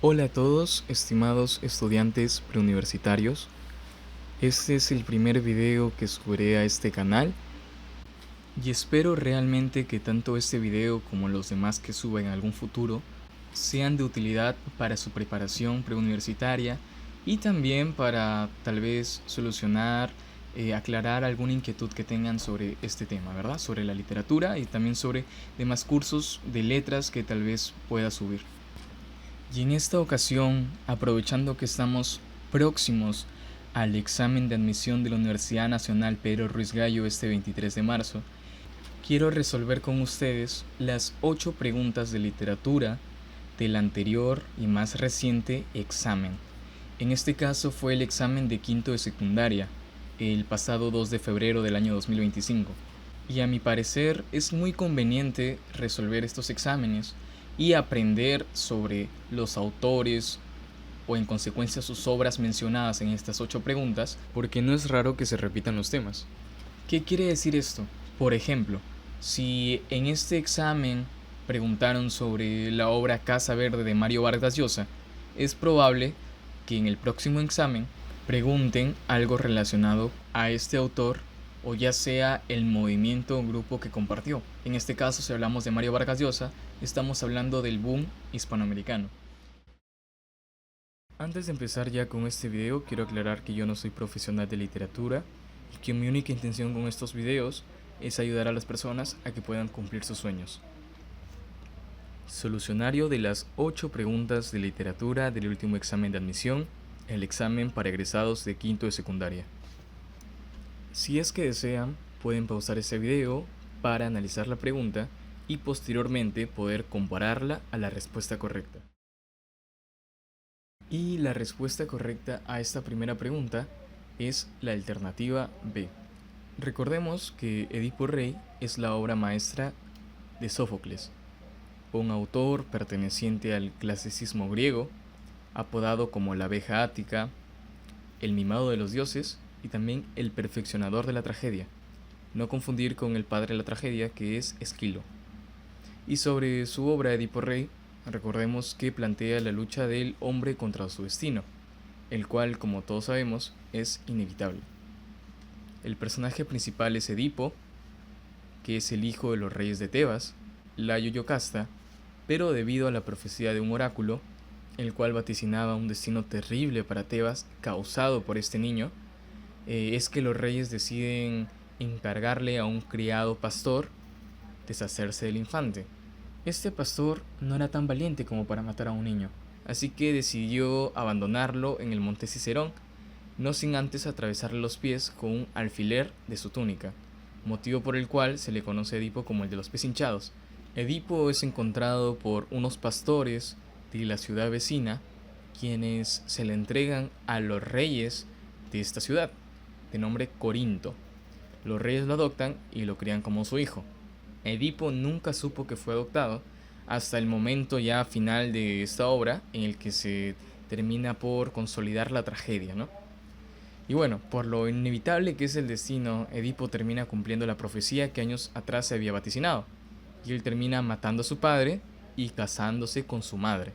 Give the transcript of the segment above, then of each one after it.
Hola a todos, estimados estudiantes preuniversitarios. Este es el primer video que subiré a este canal y espero realmente que tanto este video como los demás que suba en algún futuro sean de utilidad para su preparación preuniversitaria y también para tal vez solucionar, aclarar alguna inquietud que tengan sobre este tema, ¿verdad? Sobre la literatura y también sobre demás cursos de letras que tal vez pueda subir. Y en esta ocasión, aprovechando que estamos próximos al examen de admisión de la Universidad Nacional Pedro Ruiz Gallo este 23 de marzo, quiero resolver con ustedes las 8 preguntas de literatura del anterior y más reciente examen. En este caso fue el examen de quinto de secundaria, el pasado 2 de febrero del año 2025. Y a mi parecer es muy conveniente resolver estos exámenes y aprender sobre los autores o en consecuencia sus obras mencionadas en estas 8 preguntas, porque no es raro que se repitan los temas. ¿Qué quiere decir esto? Por ejemplo, si en este examen preguntaron sobre la obra Casa Verde de Mario Vargas Llosa, es probable que en el próximo examen pregunten algo relacionado a este autor o ya sea el movimiento o grupo que compartió. En este caso, si hablamos de Mario Vargas Llosa, estamos hablando del boom hispanoamericano. Antes de empezar ya con este video, quiero aclarar que yo no soy profesional de literatura y que mi única intención con estos videos es ayudar a las personas a que puedan cumplir sus sueños. Solucionario de las 8 preguntas de literatura del último examen de admisión, el examen para egresados de quinto de secundaria. Si es que desean, pueden pausar este video para analizar la pregunta y posteriormente poder compararla a la respuesta correcta. Y la respuesta correcta a esta primera pregunta es la alternativa B. Recordemos que Edipo Rey es la obra maestra de Sófocles, un autor perteneciente al clasicismo griego, apodado como la abeja ática, el mimado de los dioses y también el perfeccionador de la tragedia, no confundir con el padre de la tragedia que es Esquilo. Y sobre su obra Edipo Rey, recordemos que plantea la lucha del hombre contra su destino, el cual, como todos sabemos, es inevitable. El personaje principal es Edipo, que es el hijo de los reyes de Tebas, Layo y Yocasta, pero debido a la profecía de un oráculo, el cual vaticinaba un destino terrible para Tebas causado por este niño, es que los reyes deciden encargarle a un criado pastor deshacerse del infante. Este pastor no era tan valiente como para matar a un niño, así que decidió abandonarlo en el monte Cicerón, no sin antes atravesarle los pies con un alfiler de su túnica, motivo por el cual se le conoce a Edipo como el de los pies hinchados. Edipo es encontrado por unos pastores de la ciudad vecina, quienes se le entregan a los reyes de esta ciudad, de nombre Corinto. Los reyes lo adoptan y lo crían como su hijo. Edipo nunca supo que fue adoptado hasta el momento ya final de esta obra en el que se termina por consolidar la tragedia, ¿no? Y bueno, por lo inevitable que es el destino, Edipo termina cumpliendo la profecía que años atrás se había vaticinado, y él termina matando a su padre y casándose con su madre.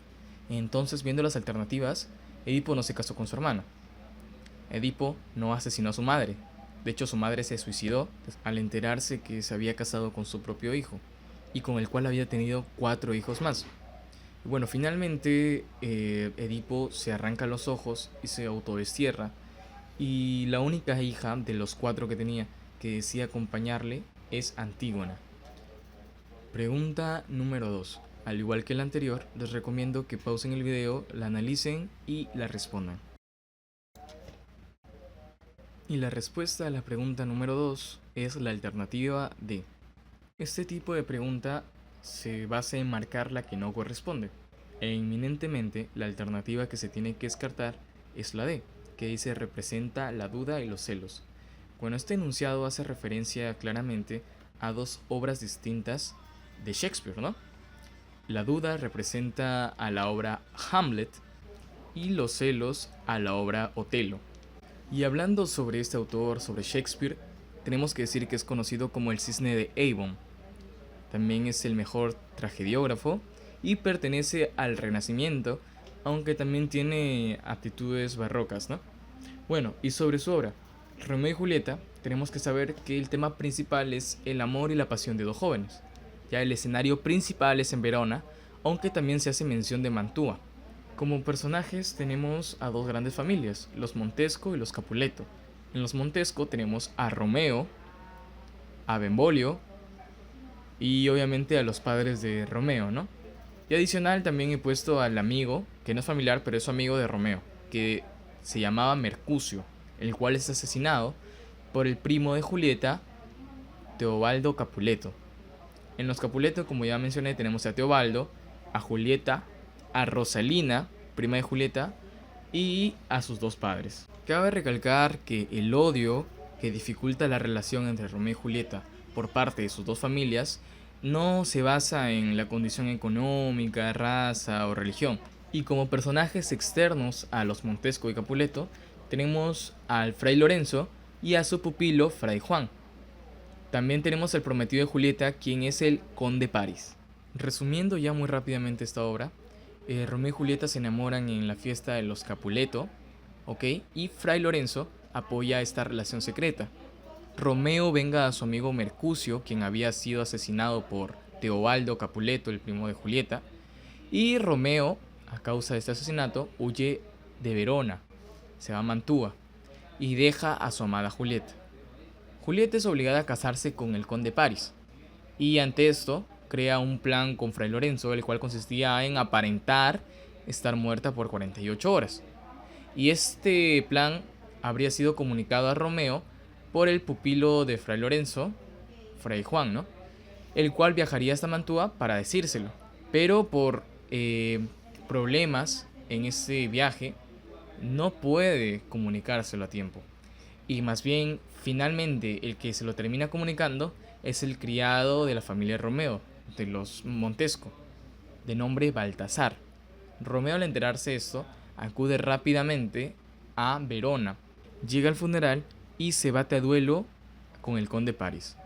Entonces, viendo las alternativas, Edipo no se casó con su hermana. Edipo no asesinó a su madre. De hecho, su madre se suicidó al enterarse que se había casado con su propio hijo, y con el cual había tenido 4 hijos más. Y bueno, finalmente Edipo se arranca los ojos y se autodestierra, y la única hija de los 4 que tenía que decide acompañarle es Antígona. Pregunta número 2. Al igual que la anterior, les recomiendo que pausen el video, la analicen y la respondan. Y la respuesta a la pregunta número 2 es la alternativa D. Este tipo de pregunta se basa en marcar la que no corresponde. E inminentemente la alternativa que se tiene que descartar es la D, que dice representa la duda y los celos. Bueno, este enunciado hace referencia claramente a 2 obras distintas de Shakespeare, ¿no? La duda representa a la obra Hamlet y los celos a la obra Otelo. Y hablando sobre este autor, sobre Shakespeare, tenemos que decir que es conocido como el Cisne de Avon. También es el mejor tragediógrafo y pertenece al Renacimiento, aunque también tiene aptitudes barrocas, ¿no? Bueno, y sobre su obra, Romeo y Julieta, tenemos que saber que el tema principal es el amor y la pasión de dos jóvenes. Ya el escenario principal es en Verona, aunque también se hace mención de Mantua. Como personajes tenemos a dos grandes familias, los Montesco y los Capuleto. En los Montesco tenemos a Romeo, a Benvolio y obviamente a los padres de Romeo, ¿no? Y adicional también he puesto al amigo, que no es familiar, pero es su amigo de Romeo, que se llamaba Mercucio, el cual es asesinado por el primo de Julieta, Teobaldo Capuleto. En los Capuleto, como ya mencioné, tenemos a Teobaldo, a Julieta, a Rosalina, prima de Julieta, y a sus dos padres. Cabe recalcar que el odio que dificulta la relación entre Romeo y Julieta por parte de sus dos familias no se basa en la condición económica, raza o religión. Y como personajes externos a los Montesco y Capuleto, tenemos al Fray Lorenzo y a su pupilo Fray Juan. También tenemos el prometido de Julieta, quien es el Conde Paris. Resumiendo ya muy rápidamente esta obra, Romeo y Julieta se enamoran en la fiesta de los Capuleto, ¿ok? Y Fray Lorenzo apoya esta relación secreta. Romeo venga a su amigo Mercucio, quien había sido asesinado por Teobaldo Capuleto, el primo de Julieta, y Romeo, a causa de este asesinato, huye de Verona, se va a Mantua y deja a su amada Julieta. Julieta es obligada a casarse con el conde Paris, y ante esto crea un plan con Fray Lorenzo, el cual consistía en aparentar estar muerta por 48 horas. Y este plan habría sido comunicado a Romeo por el pupilo de Fray Lorenzo, Fray Juan, ¿no? El cual viajaría hasta Mantua para decírselo. Pero por problemas en ese viaje no puede comunicárselo a tiempo. Y más bien, finalmente, el que se lo termina comunicando es el criado de la familia Romeo, de los Montesco, de nombre Baltasar. Romeo, al enterarse de esto, acude rápidamente a Verona, llega al funeral y se bate a duelo con el conde Paris.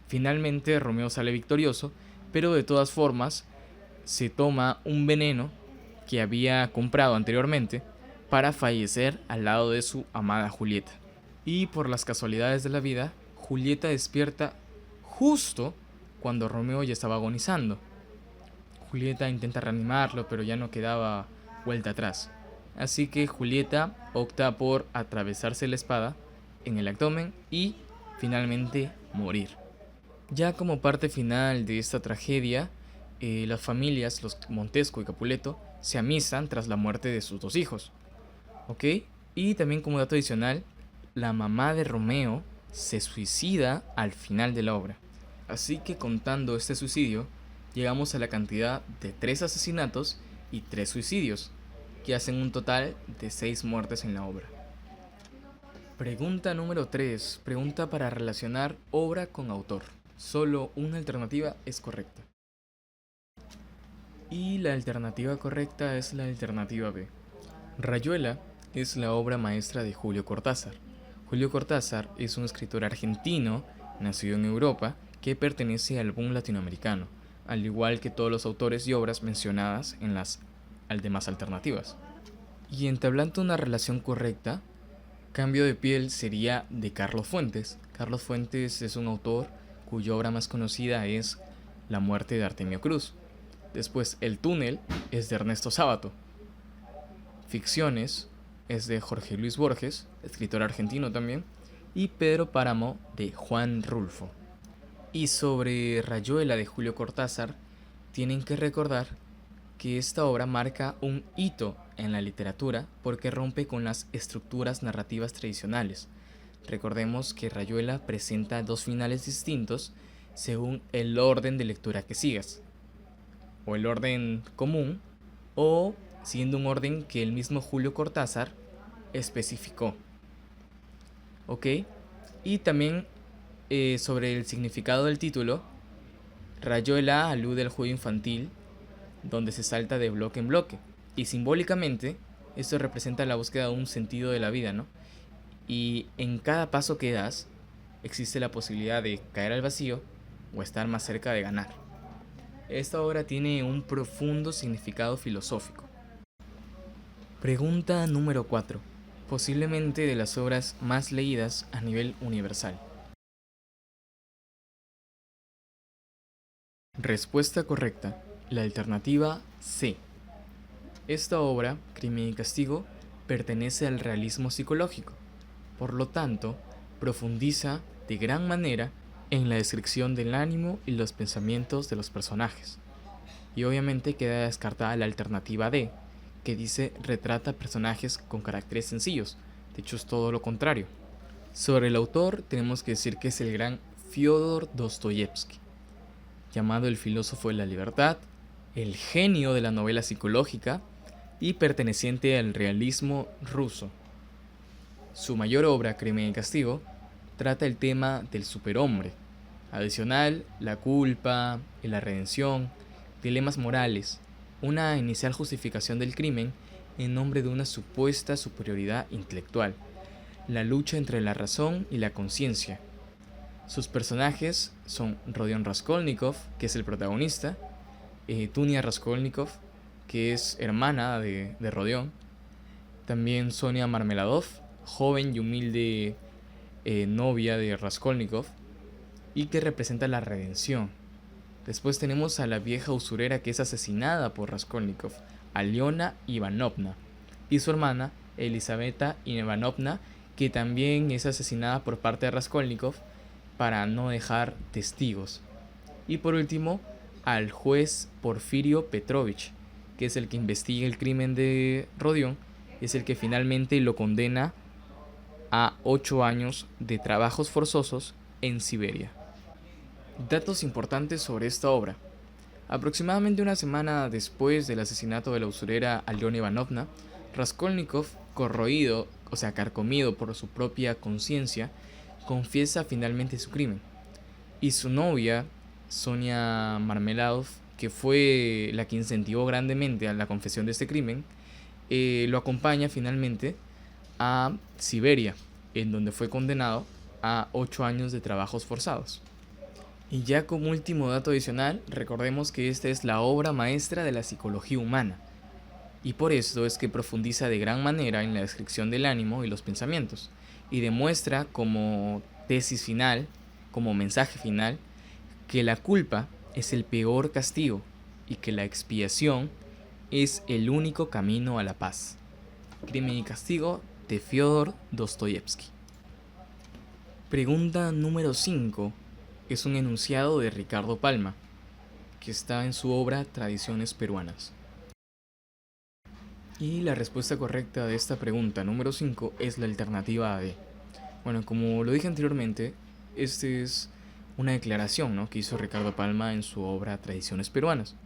Finalmente Romeo sale victorioso, pero de todas formas se toma un veneno que había comprado anteriormente para fallecer al lado de su amada Julieta. Y por las casualidades de la vida, Julieta despierta justo cuando Romeo ya estaba agonizando. Julieta intenta reanimarlo, pero ya no quedaba vuelta atrás. Así que Julieta opta por atravesarse la espada en el abdomen y finalmente morir. Ya como parte final de esta tragedia, las familias, los Montesco y Capuleto, se amistan tras la muerte de sus dos hijos. ¿Ok? Y también como dato adicional, la mamá de Romeo se suicida al final de la obra. Así que contando este suicidio, llegamos a la cantidad de 3 asesinatos y 3 suicidios, que hacen un total de 6 muertes en la obra. Pregunta número 3. Pregunta para relacionar obra con autor. Solo una alternativa es correcta. Y la alternativa correcta es la alternativa B. Rayuela es la obra maestra de Julio Cortázar. Julio Cortázar es un escritor argentino, nacido en Europa, que pertenece al boom latinoamericano, al igual que todos los autores y obras mencionadas en las demás alternativas. Y entablando una relación correcta, Cambio de piel sería de Carlos Fuentes. Carlos Fuentes es un autor cuya obra más conocida es La muerte de Artemio Cruz. Después, El túnel es de Ernesto Sábato. Ficciones es de Jorge Luis Borges, escritor argentino también. Y Pedro Páramo de Juan Rulfo. Y sobre Rayuela de Julio Cortázar, tienen que recordar que esta obra marca un hito en la literatura porque rompe con las estructuras narrativas tradicionales. Recordemos que Rayuela presenta 2 finales distintos según el orden de lectura que sigas, o el orden común, o siguiendo un orden que el mismo Julio Cortázar especificó. ¿Ok? Y también sobre el significado del título, Rayuela alude al juego infantil donde se salta de bloque en bloque. Y simbólicamente, esto representa la búsqueda de un sentido de la vida, ¿no? Y en cada paso que das, existe la posibilidad de caer al vacío o estar más cerca de ganar. Esta obra tiene un profundo significado filosófico. Pregunta número 4. Posiblemente de las obras más leídas a nivel universal. Respuesta correcta. La alternativa C. Esta obra, Crimen y Castigo, pertenece al realismo psicológico. Por lo tanto, profundiza de gran manera en la descripción del ánimo y los pensamientos de los personajes. Y obviamente queda descartada la alternativa D, que dice retrata personajes con caracteres sencillos. De hecho, es todo lo contrario. Sobre el autor tenemos que decir que es el gran Fyodor Dostoyevsky, llamado el filósofo de la libertad, el genio de la novela psicológica y perteneciente al realismo ruso. Su mayor obra, Crimen y Castigo, trata el tema del superhombre. Adicional, la culpa y la redención, dilemas morales, una inicial justificación del crimen en nombre de una supuesta superioridad intelectual, la lucha entre la razón y la conciencia. Sus personajes son Rodion Raskolnikov, que es el protagonista, Dunia Raskolnikov, que es hermana de Rodion, también Sonia Marmeladov, joven y humilde novia de Raskolnikov, y que representa la redención. Después tenemos a la vieja usurera que es asesinada por Raskolnikov, Aliona Ivanovna, y su hermana Elisaveta Ivanovna, que también es asesinada por parte de Raskolnikov para no dejar testigos. Y por último, al juez Porfirio Petrovich, que es el que investiga el crimen de Rodion, es el que finalmente lo condena a 8 años de trabajos forzosos en Siberia. Datos importantes sobre esta obra. Aproximadamente una semana después del asesinato de la usurera Aliona Ivanovna, Raskolnikov, corroído, o sea, carcomido por su propia conciencia, confiesa finalmente su crimen. Y su novia, Sonia Marmeladov, que fue la que incentivó grandemente a la confesión de este crimen, lo acompaña finalmente a Siberia, en donde fue condenado a 8 años de trabajos forzados. Y ya como último dato adicional, recordemos que esta es la obra maestra de la psicología humana, y por esto es que profundiza de gran manera en la descripción del ánimo y los pensamientos, y demuestra como tesis final, como mensaje final, que la culpa es el peor castigo y que la expiación es el único camino a la paz. Crimen y Castigo de Fyodor Dostoyevsky. Pregunta número 5 es un enunciado de Ricardo Palma, que está en su obra Tradiciones Peruanas. Y la respuesta correcta de esta pregunta número 5 es la alternativa D. Bueno, como lo dije anteriormente, esta es una declaración, ¿no?, que hizo Ricardo Palma en su obra Tradiciones Peruanas.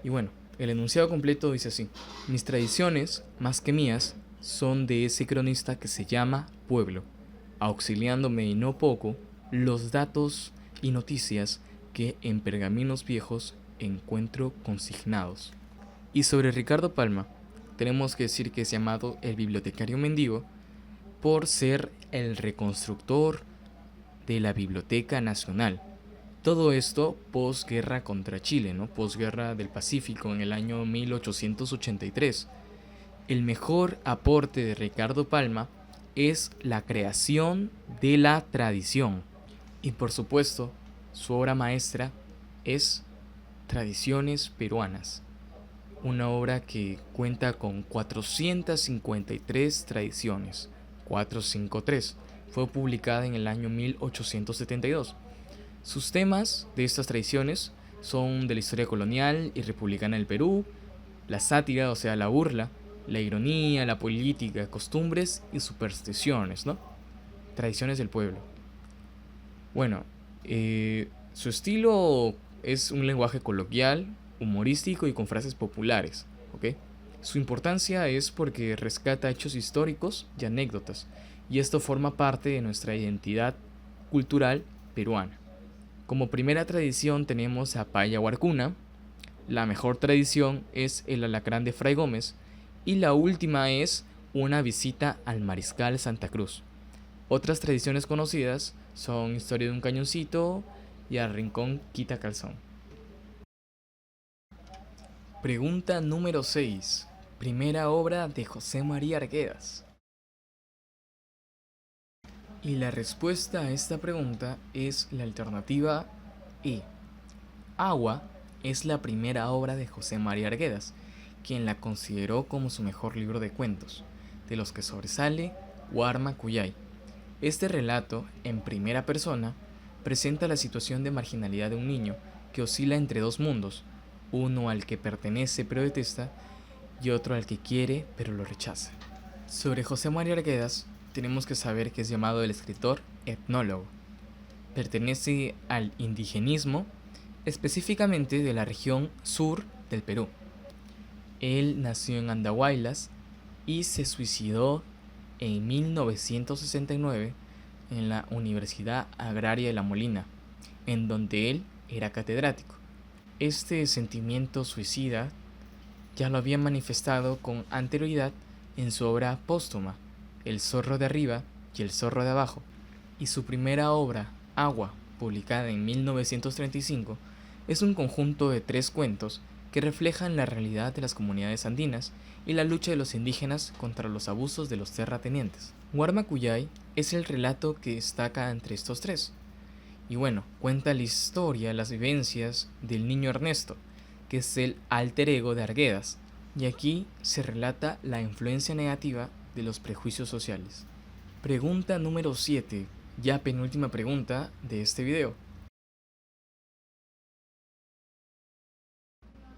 Y bueno, el enunciado completo dice así: mis tradiciones, más que mías, son de ese cronista que se llama Pueblo, auxiliándome y no poco los datos y noticias que en pergaminos viejos encuentro consignados. Y sobre Ricardo Palma, tenemos que decir que es llamado el bibliotecario mendigo por ser el reconstructor de la Biblioteca Nacional. Todo esto posguerra contra Chile, ¿no? Posguerra del Pacífico en el año 1883. El mejor aporte de Ricardo Palma es la creación de la tradición. Y por supuesto, su obra maestra es Tradiciones Peruanas, una obra que cuenta con 453 tradiciones, 453. Fue publicada en el año 1872. Sus temas de estas tradiciones son de la historia colonial y republicana del Perú, la sátira, o sea, la burla, la ironía, la política, costumbres y supersticiones, ¿no? Tradiciones del pueblo. Bueno, su estilo es un lenguaje coloquial, humorístico y con frases populares, ¿ok? Su importancia es porque rescata hechos históricos y anécdotas, y esto forma parte de nuestra identidad cultural peruana. Como primera tradición tenemos a Paya Huarcuna, la mejor tradición es el alacrán de Fray Gómez, y la última es una visita al Mariscal Santa Cruz. Otras tradiciones conocidas son Historia de un cañoncito y Al Rincón Quita Calzón. Pregunta número 6. primera obra de José María Arguedas? Y la respuesta a esta pregunta es la alternativa E. Agua es la primera obra de José María Arguedas, quien la consideró como su mejor libro de cuentos, de los que sobresale Guarma Cuyay. Este relato, en primera persona, presenta la situación de marginalidad de un niño que oscila entre dos mundos, uno al que pertenece pero detesta y otro al que quiere pero lo rechaza. Sobre José María Arguedas, tenemos que saber que es llamado el escritor etnólogo. Pertenece al indigenismo, específicamente de la región sur del Perú. Él nació en Andahuaylas y se suicidó en 1969 en la Universidad Agraria de La Molina, en donde él era catedrático. Este sentimiento suicida ya lo había manifestado con anterioridad en su obra póstuma, El zorro de arriba y El zorro de abajo, y su primera obra, Agua, publicada en 1935, es un conjunto de 3 cuentos que reflejan la realidad de las comunidades andinas y la lucha de los indígenas contra los abusos de los terratenientes. Guarma Cuyay es el relato que destaca entre estos 3. Y bueno, cuenta la historia, las vivencias del niño Ernesto, que es el alter ego de Arguedas, y aquí se relata la influencia negativa de los prejuicios sociales. Pregunta número 7, ya penúltima pregunta de este video.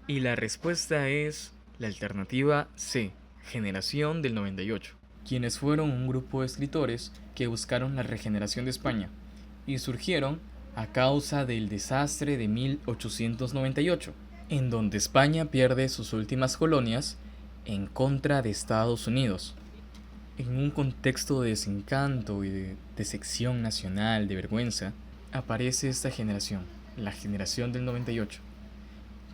Y la respuesta es la alternativa C, Generación del 98, quienes fueron un grupo de escritores que buscaron la regeneración de España y surgieron a causa del desastre de 1898, en donde España pierde sus últimas colonias en contra de Estados Unidos. En un contexto de desencanto y de decepción nacional, de vergüenza, aparece esta generación, la generación del 98,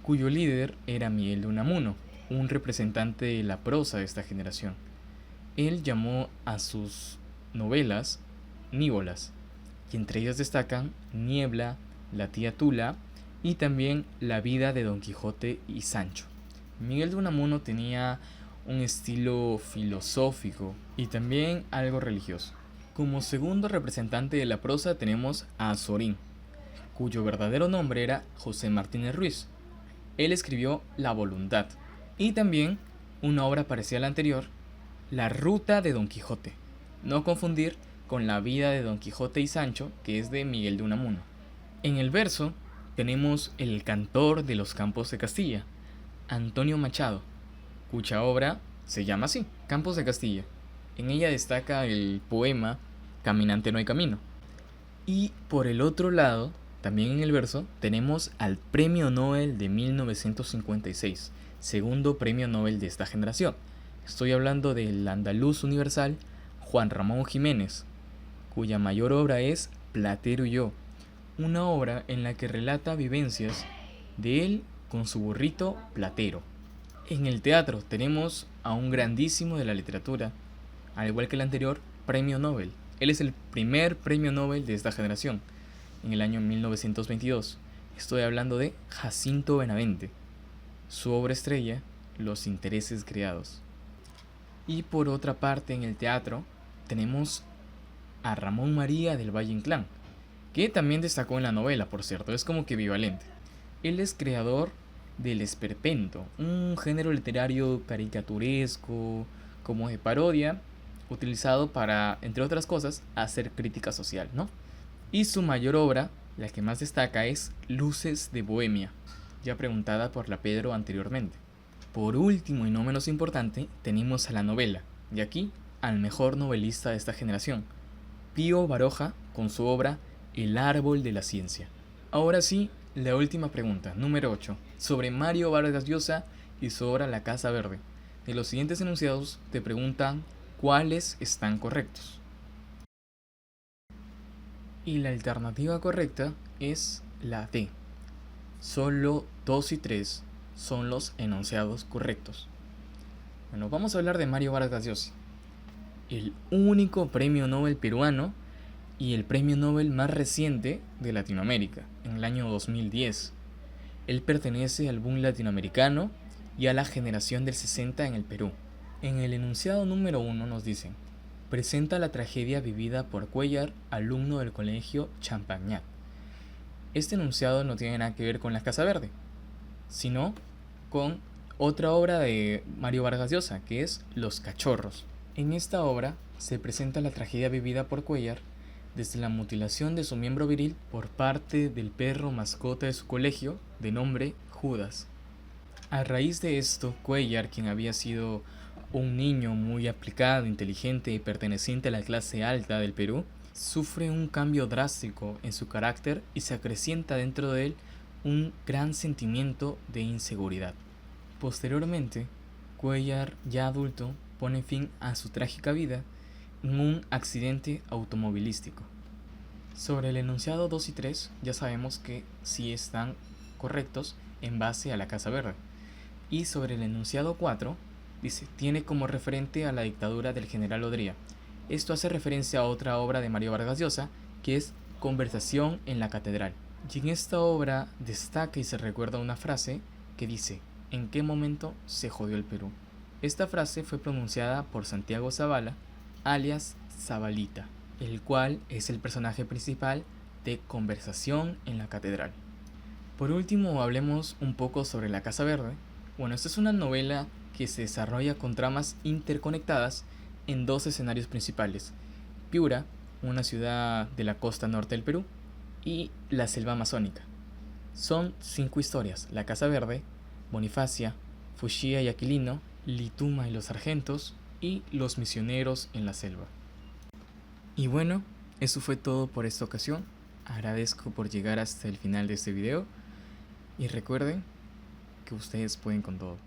cuyo líder era Miguel de Unamuno, un representante de la prosa de esta generación. Él llamó a sus novelas nívolas, y entre ellas destacan Niebla, La tía Tula y también La vida de Don Quijote y Sancho. Miguel de Unamuno tenía un estilo filosófico y también algo religioso. Como segundo representante de la prosa tenemos a Azorín, cuyo verdadero nombre era José Martínez Ruiz. Él escribió La Voluntad y también una obra parecida a la anterior, La Ruta de Don Quijote. No confundir con La vida de Don Quijote y Sancho, que es de Miguel de Unamuno. En el verso tenemos El cantor de los campos de Castilla, Antonio Machado, cuya obra se llama así, Campos de Castilla. En ella destaca el poema Caminante no hay camino. Y por el otro lado, también en el verso, tenemos al Premio Nobel de 1956, segundo Premio Nobel de esta generación. Estoy hablando del andaluz universal Juan Ramón Jiménez, cuya mayor obra es Platero y yo, una obra en la que relata vivencias de él con su burrito Platero. En el teatro tenemos a un grandísimo de la literatura, al igual que el anterior, Premio Nobel. Él es el primer Premio Nobel de esta generación, en el año 1922. Estoy hablando de Jacinto Benavente. Su obra estrella, Los intereses creados. Y por otra parte, en el teatro tenemos a Ramón María del Valle Inclán, que también destacó en la novela, por cierto, es como que equivalente. Él es creador del esperpento, un género literario caricaturesco, como de parodia, utilizado para, entre otras cosas, hacer crítica social, ¿no? Y su mayor obra, la que más destaca, es Luces de Bohemia, ya preguntada por la Pedro anteriormente. Por último y no menos importante, tenemos a la novela, y aquí al mejor novelista de esta generación, Pío Baroja, con su obra El árbol de la ciencia. Ahora sí, la última pregunta, número 8, sobre Mario Vargas Llosa y su obra La Casa Verde. De los siguientes enunciados te preguntan cuáles están correctos. Y la alternativa correcta es la D. Solo 2 y 3 son los enunciados correctos. Bueno, vamos a hablar de Mario Vargas Llosa, el único premio Nobel peruano y el premio Nobel más reciente de Latinoamérica, en el año 2010. Él pertenece al boom latinoamericano y a la generación del 60 en el Perú. En el enunciado número 1 nos dicen: presenta la tragedia vivida por Cuéllar, alumno del colegio Champagnat. Este enunciado no tiene nada que ver con la Casa Verde, sino con otra obra de Mario Vargas Llosa, que es Los Cachorros. En esta obra se presenta la tragedia vivida por Cuéllar desde la mutilación de su miembro viril por parte del perro mascota de su colegio, de nombre Judas. A raíz de esto, Cuéllar, quien había sido un niño muy aplicado, inteligente y perteneciente a la clase alta del Perú, sufre un cambio drástico en su carácter y se acrecienta dentro de él un gran sentimiento de inseguridad. Posteriormente, Cuéllar, ya adulto, pone fin a su trágica vida en un accidente automovilístico. Sobre el enunciado 2 y 3 ya sabemos que sí están correctos en base a la Casa Verde. Y sobre el enunciado 4 dice: tiene como referente a la dictadura del general Odría. Esto hace referencia a otra obra de Mario Vargas Llosa, que es Conversación en la Catedral. Y en esta obra destaca y se recuerda una frase que dice: ¿en qué momento se jodió el Perú? Esta frase fue pronunciada por Santiago Zavala, alias Zabalita, el cual es el personaje principal de Conversación en la Catedral. Por último, hablemos un poco sobre La Casa Verde. Bueno, esta es una novela que se desarrolla con tramas interconectadas en dos escenarios principales: Piura, una ciudad de la costa norte del Perú, y la selva amazónica. Son 5 historias: La Casa Verde, Bonifacia, Fushía y Aquilino, Lituma y los Sargentos, y Los Misioneros en la Selva. Y bueno, eso fue todo por esta ocasión. Agradezco por llegar hasta el final de este video y recuerden que ustedes pueden con todo.